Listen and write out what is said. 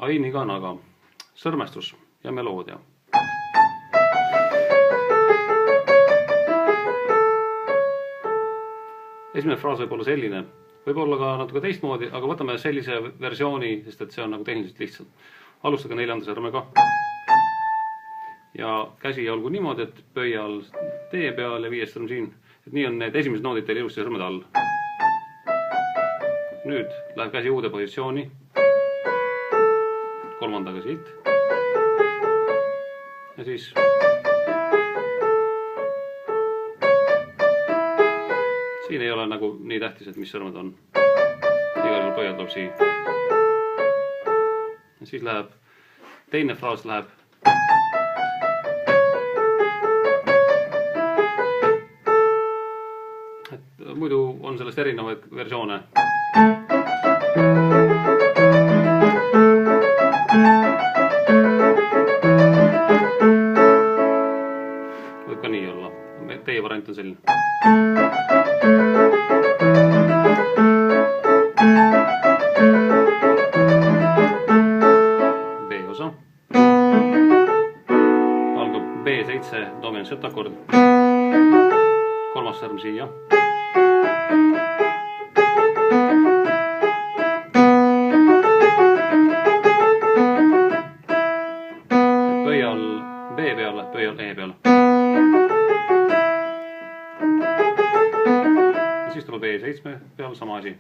Ainiga naga, sõrmestus ja meloodia. Esimene fraas võib olla selline, võib olla ka natuke teistmoodi, aga võtame sellise versiooni, sest et see on nagu tehniliselt lihtsalt. Alustage 4. sõrmega ja käsi olgu niimoodi, et pöial tee peal ja 5. sõrm siin. Et nii on need esimesed noodid teil ilusti sõrmede all. Nüüd läheb käsi uude positsiooni. 3. siit. Ja siis siin ei ole nagu nii tähtis, et mis sõrmed on. Igal juhul pöial tuleb siia. Ja siis läheb, teine fraas läheb muidu on sellest erinevaid versioone. Võib ka nii olla. Teie variant on selline. B-osa. Algab B7 dominant septakord. 3. sõrm siia. Pöial B peale, pöial E peale. Ja siis tuleb E7 peale sama asi.